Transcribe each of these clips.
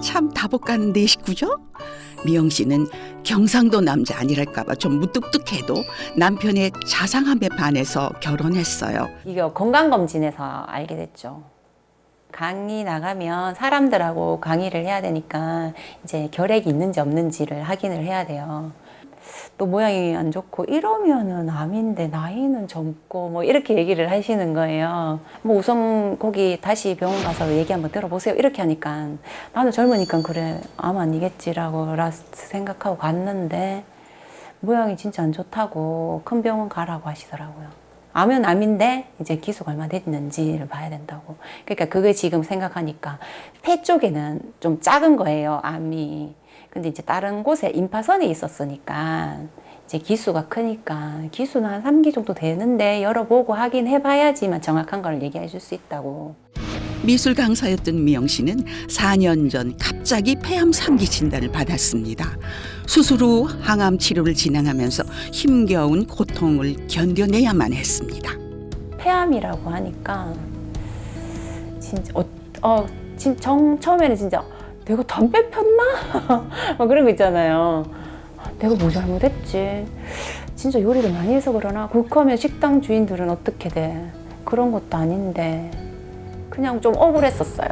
참 다복한 네 식구죠? 미영 씨는 경상도 남자 아니랄까봐 좀 무뚝뚝해도 남편의 자상함에 반해서 결혼했어요. 이게 건강검진에서 알게 됐죠. 강의 나가면 사람들하고 강의를 해야 되니까 이제 결핵이 있는지 없는지를 확인을 해야 돼요. 또 모양이 안 좋고 이러면은 암인데 나이는 젊고 뭐 이렇게 얘기를 하시는 거예요. 뭐 우선 거기 다시 병원 가서 얘기 한번 들어보세요. 이렇게 하니까 나는 젊으니까 그래 암 아니겠지라고 생각하고 갔는데 모양이 진짜 안 좋다고 큰 병원 가라고 하시더라고요. 암은 암인데 이제 기수가 얼마 됐는지를 봐야 된다고. 그러니까 그게 지금 생각하니까 폐 쪽에는 좀 작은 거예요, 암이. 근데 이제 다른 곳에 임파선이 있었으니까 이제 기수가 크니까 기수는 한 3기 정도 되는데 열어보고 확인해 봐야지만 정확한 걸 얘기해 줄 수 있다고. 미술 강사였던 미영 씨는 4년 전 갑자기 폐암 3기 진단을 받았습니다. 수술 후 항암 치료를 진행하면서 힘겨운 고통을 견뎌내야만 했습니다. 폐암이라고 하니까 진짜 처음에는 진짜 내가 담배 폈나? 막 그런 거 있잖아요. 내가 뭐 잘못했지? 진짜 요리를 많이 해서 그러나? 그렇게 식당 주인들은 어떻게 돼? 그런 것도 아닌데 그냥 좀 억울했었어요.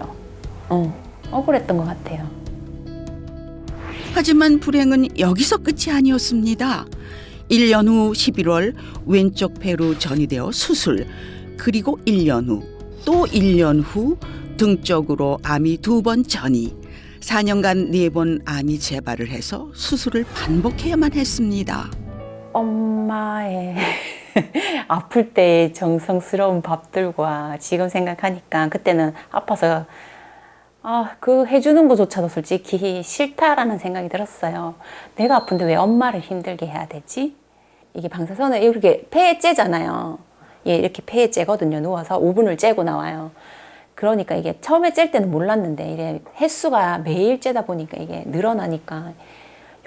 억울했던 것 같아요. 하지만 불행은 여기서 끝이 아니었습니다. 1년 후 11월 왼쪽 폐로 전이되어 수술, 그리고 1년 후, 또 1년 후 등 쪽으로 암이 2번 전이, 4년간 4번 암이 재발을 해서 수술을 반복해야만 했습니다. 엄마의 아플 때의 정성스러운 밥들과 지금 생각하니까 그때는 아파서 그 해주는 것조차도 솔직히 싫다라는 생각이 들었어요. 내가 아픈데 왜 엄마를 힘들게 해야 되지? 이게 방사선을 이렇게 폐에 째잖아요. 예, 이렇게 폐에 째거든요. 누워서 5분을 째고 나와요. 그러니까 이게 처음에 찔 때는 몰랐는데 이게 횟수가 매일 째다 보니까 이게 늘어나니까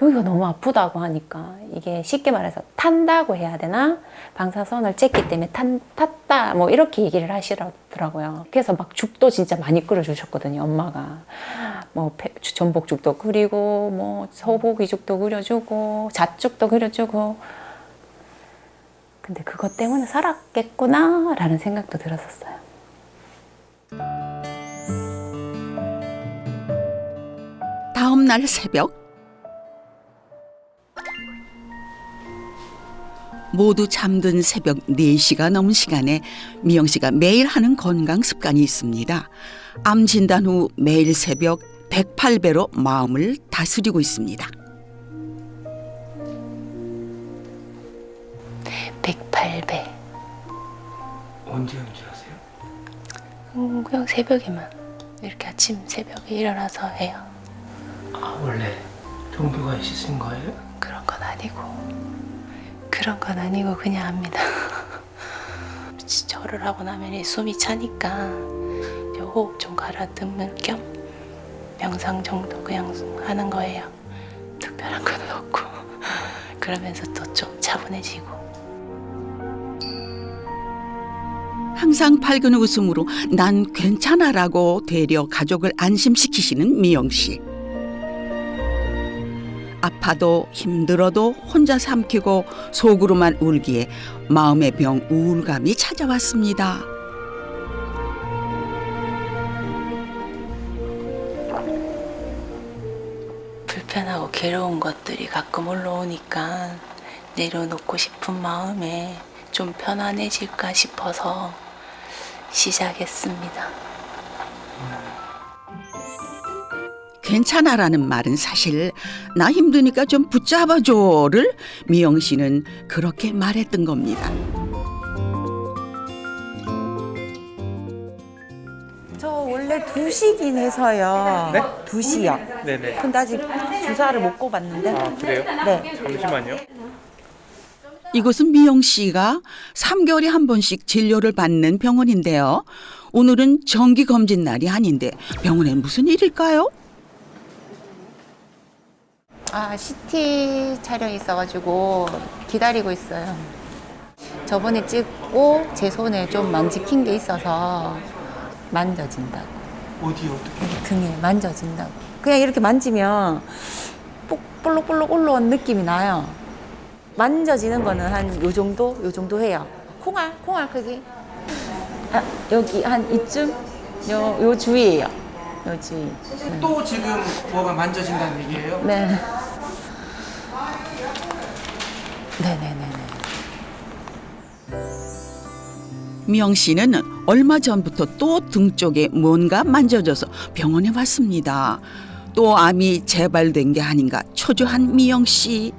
여기가 너무 아프다고 하니까 이게 쉽게 말해서 탄다고 해야 되나? 방사선을 쬐기 때문에 탔다 뭐 이렇게 얘기를 하시더라고요. 그래서 막 죽도 진짜 많이 끓여주셨거든요, 엄마가. 뭐 전복죽도 끓이고 뭐 소고기죽도 끓여주고 잣죽도 끓여주고. 근데 그것 때문에 살았겠구나 라는 생각도 들었었어요. 다음 날 새벽, 모두 잠든 새벽 4시가 넘은 시간에 미영 씨가 매일 하는 건강 습관이 있습니다. 암 진단 후 매일 새벽 108배로 마음을 다스리고 있습니다. 108배. 언제 하세요? 그냥 새벽에만 이렇게 아침 새벽에 일어나서 해요. 원래 종교가 있으신 거예요? 그런 건 아니고 그냥 합니다. 절을 하고 나면 숨이 차니까 호흡 좀 가라앉을 겸 명상 정도 그냥 하는 거예요. 특별한 건 없고 그러면서 또 좀 차분해지고. 항상 밝은 웃음으로 난 괜찮아라고 되려 가족을 안심시키시는 미영 씨. 아파도 힘들어도 혼자 삼키고 속으로만 울기에 마음의 병 우울감이 찾아왔습니다. 불편하고 괴로운 것들이 가끔 올라오니까 내려놓고 싶은 마음에 좀 편안해질까 싶어서 시작했습니다. 괜찮아라는 말은 사실 나 힘드니까 좀 붙잡아줘를 미영 씨는 그렇게 말했던 겁니다. 저 원래 2시긴 해서요. 네? 2시요. 네네. 근데 아직 주사를 못 꼽았는데. 그래요? 네. 잠시만요. 이곳은 미영 씨가 3개월에 한 번씩 진료를 받는 병원인데요. 오늘은 정기 검진 날이 아닌데 병원엔 무슨 일일까요? CT 촬영이 있어가지고 기다리고 있어요. 저번에 찍고 제 손에 좀 망치킨 게 있어서 만져진다고. 어디 어떻게? 여기 등에 만져진다고. 그냥 이렇게 만지면 볼록볼록 올라온 느낌이 나요. 만져지는 거는 한 요 정도 해요. 콩알 크기. 아, 여기 한 이쯤? 요 주위예요. 요 주위. 또 지금 뭐가 만져진다는 얘기예요? 네. 네네네네. 미영 씨는 얼마 전부터 또 등 쪽에 뭔가 만져져서 병원에 왔습니다. 또 암이 재발된 게 아닌가 초조한 미영 씨.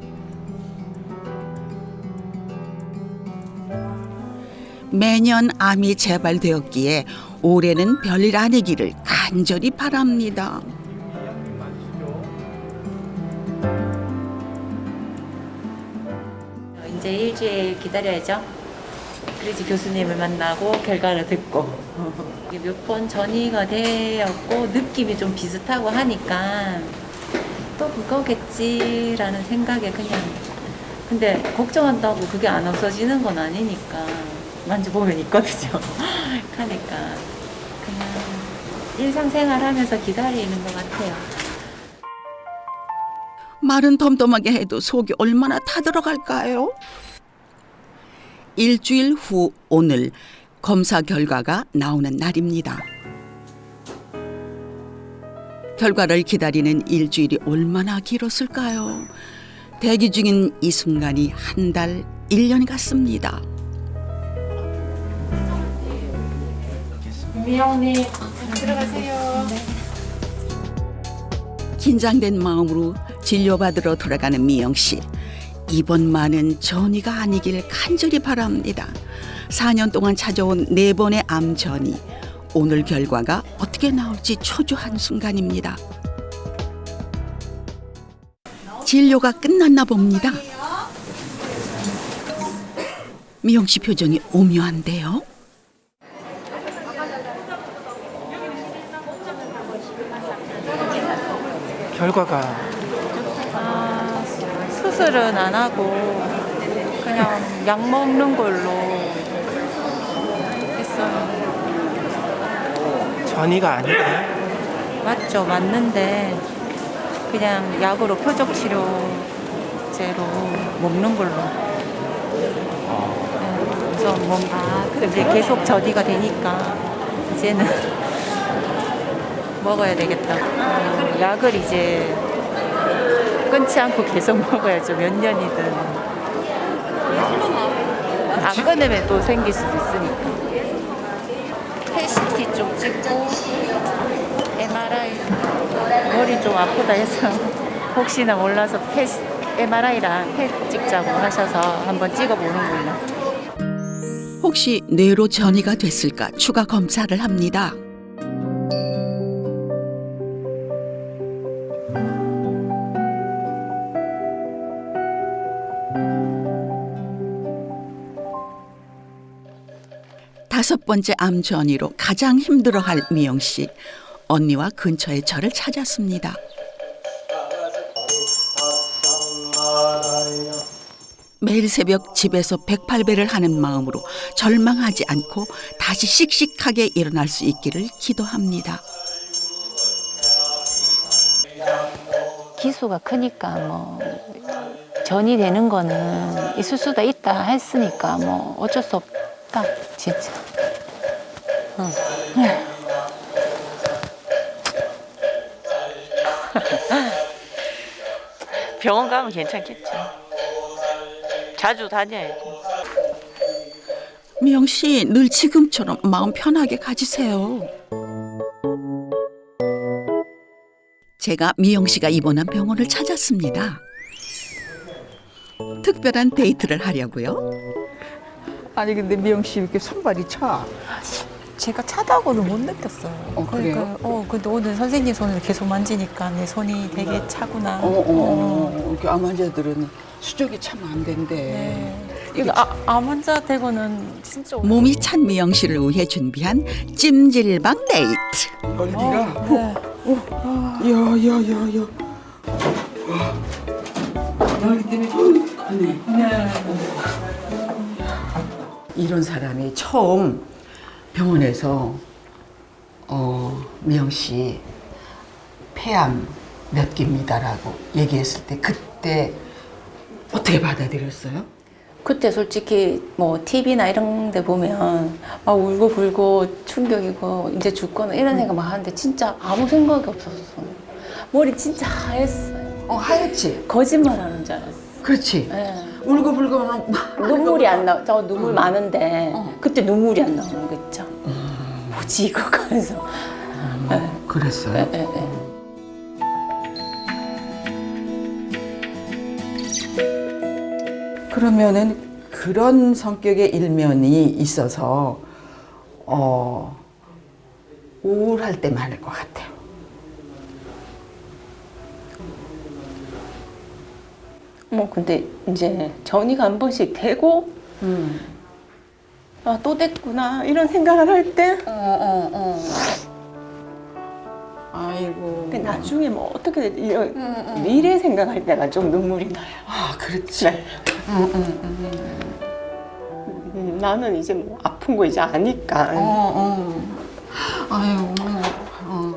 매년 암이 재발되었기에 올해는 별일 아니기를 간절히 바랍니다. 이제 일주일 기다려야죠. 그래서 교수님을 만나고 결과를 듣고 몇 번 전이가 되었고 느낌이 좀 비슷하고 하니까 또 그거겠지라는 생각에 그냥 근데 걱정한다고 그게 안 없어지는 건 아니니까 만져보면 있거든요. 그러니까 그냥 일상생활하면서 기다리는 것 같아요. 말은 덤덤하게 해도 속이 얼마나 타들어갈까요? 일주일 후 오늘 검사 결과가 나오는 날입니다. 결과를 기다리는 일주일이 얼마나 길었을까요? 대기 중인 이 순간이 한 달, 1년 같습니다. 미영님 들어가세요. 긴장된 마음으로 진료받으러 돌아가는 미영 씨. 이번만은 전이가 아니길 간절히 바랍니다. 4년 동안 찾아온 4번의 암 전이. 오늘 결과가 어떻게 나올지 초조한 순간입니다. 진료가 끝났나 봅니다. 미영 씨 표정이 오묘한데요. 결과가 수술은 안 하고 그냥 약 먹는 걸로 했어요. 전이가 아니에요? 맞죠, 맞는데 그냥 약으로 표적 치료제로 먹는 걸로. 네, 그래서 뭔가 이제 계속 저디가 되니까 이제는 먹어야 되겠다. 약을 이제 끊지 않고 계속 먹어야죠. 몇 년이든. 안 끊으면 또 생길 수도 있으니까. PET 좀 찍고 MRI 머리 좀 아프다 해서 혹시나 몰라서 MRI랑 PET 찍자고 하셔서 한번 찍어보는 걸로. 혹시 뇌로 전이가 됐을까 추가 검사를 합니다. 다섯 번째 암 전이로 가장 힘들어할 미영 씨. 언니와 근처에 저를 찾았습니다. 매일 새벽 집에서 108배를 하는 마음으로 절망하지 않고 다시 씩씩하게 일어날 수 있기를 기도합니다. 기수가 크니까 뭐 전이 되는 거는 있을 수도 있다 했으니까 뭐 어쩔 수 없다 진짜. 병원 가면 괜찮겠지. 자주 다녀야지. 미영 씨, 늘 지금처럼 마음 편하게 가지세요. 제가 미영 씨가 입원한 병원을 찾았습니다. 특별한 데이트를 하려고요. 아니 근데 미영 씨 이렇게 손발이 차. 제가 차다고는 못 느꼈어요. 그래요? 근데 오늘 선생님 손을 계속 만지니까 내 손이 되게 차구나. 이렇게 암 환자들은 수족이 차면 안 된대. 네. 이거 암 환자 되고는 진짜 몸이 찬 미영 씨를 위해 준비한 찜질방 데이트. 네가 네. 야야야야. 여기 때문에 네. 이런 사람이 처음 병원에서 미영 씨 폐암 몇 기입니다라고 얘기했을 때 그때 어떻게 받아들였어요? 그때 솔직히 뭐 TV나 이런 데 보면 막 울고 불고 충격이고 이제 죽거나 이런 생각 막 하는데 진짜 아무 생각이 없었어. 머리 진짜 하였어요. 하얗지? 거짓말하는 줄 알았어. 그렇지. 예. 울고 눈물이 안 나. 저 눈물 많은데 그때 눈물이 안 나오는 거 있죠. 뭐지 이거 하면서. 예. 그랬어요. 예, 예, 예. 그러면은 그런 성격의 일면이 있어서 우울할 때 많을 것 같아요. 뭐 근데 이제 전이가 한 번씩 되고 아, 또 됐구나 이런 생각을 할 때 아이고. 근데 나중에 뭐 어떻게 이런 미래 생각할 때가 좀 눈물이 나요. 아, 그렇지. 네. 나는 이제 뭐 아픈 거 이제 아니까 아유,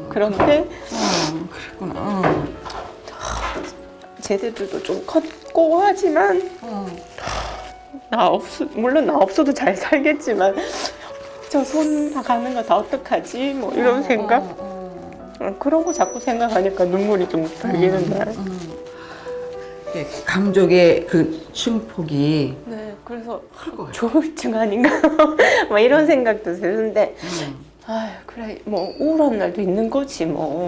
그런데 그랬구나. 쟤들도 좀 컸고 하지만 물론 나 없어도 잘 살겠지만 저 손 다 가는 거 다 어떡하지 뭐 이런 생각 그런 거 자꾸 생각하니까 눈물이 좀 들리는 날. 감족의 그 증폭이 네, 그래서 클 것 같아요. 조울증 아닌가 막 이런 생각도 드는데 아유 그래 뭐 우울한 날도 있는 거지 뭐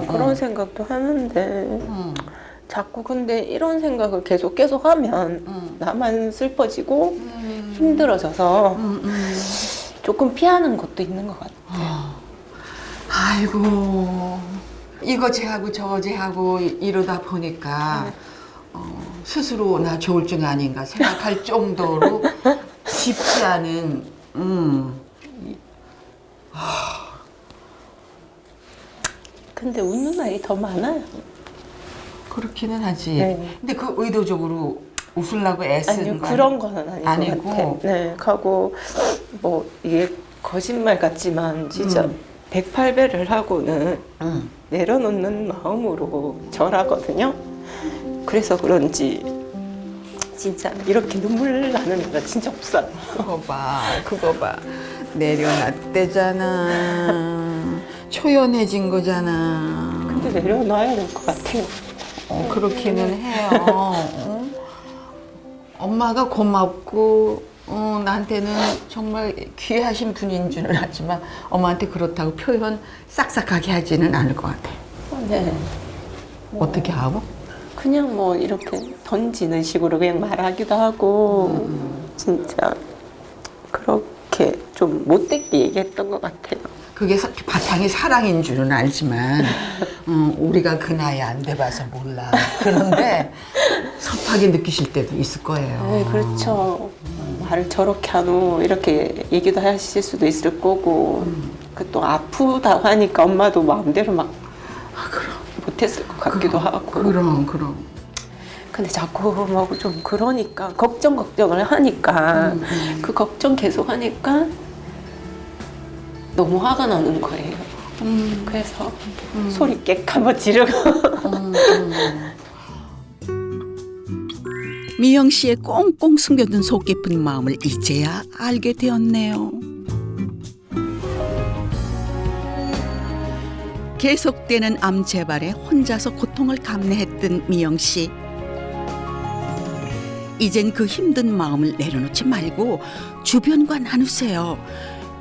그런 생각도 하는데 자꾸 근데 이런 생각을 계속 하면 나만 슬퍼지고 힘들어져서 조금 피하는 것도 있는 것 같아요. 아이고, 이거 제하고 저거 제하고 이러다 보니까 스스로 나 조울증 아닌가 생각할 정도로 쉽지 않은 근데 웃는 날이 더 많아요. 그렇기는 하지. 네. 근데 그 의도적으로 웃으려고 애쓰는 아니요 거 그런 거는 아닌 것 아니고. 같아. 네, 하고 뭐 이게 거짓말 같지만 진짜 108배를 하고는 내려놓는 마음으로 절하거든요. 그래서 그런지 진짜 이렇게 눈물 나는 애가 진짜 없어요. 그거 봐. 내려놨대잖아. 초연해진 거잖아. 근데 내려놔야 될 것 같아요. 그렇기는 해요. 엄마가 고맙고 나한테는 정말 귀하신 분인 줄은 알지만 엄마한테 그렇다고 표현 싹싹하게 하지는 않을 것 같아요. 네. 어떻게 하고? 그냥 뭐 이렇게 던지는 식으로 그냥 말하기도 하고 진짜 그렇게 좀 못되게 얘기했던 것 같아요. 그게 바탕이 사랑인 줄은 알지만 우리가 그 나이에 안 돼봐서 몰라. 그런데 섭하게 느끼실 때도 있을 거예요. 네, 그렇죠. 말을 저렇게 하노 이렇게 얘기도 하실 수도 있을 거고 그 또 아프다고 하니까 엄마도 마음대로 막 못했을 것 같기도 하고 그럼. 근데 자꾸 뭐 좀 그러니까 걱정을 하니까 그 걱정 계속 하니까 너무 화가 나는 거예요. 그래서 소리 깨끗 한번 지르고 미영 씨의 꽁꽁 숨겨둔 속 깊은 마음을 이제야 알게 되었네요. 계속되는 암 재발에 혼자서 고통을 감내했던 미영 씨. 이젠 그 힘든 마음을 내려놓지 말고 주변과 나누세요.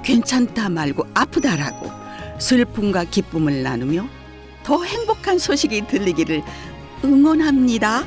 괜찮다 말고 아프다라고 슬픔과 기쁨을 나누며 더 행복한 소식이 들리기를 응원합니다.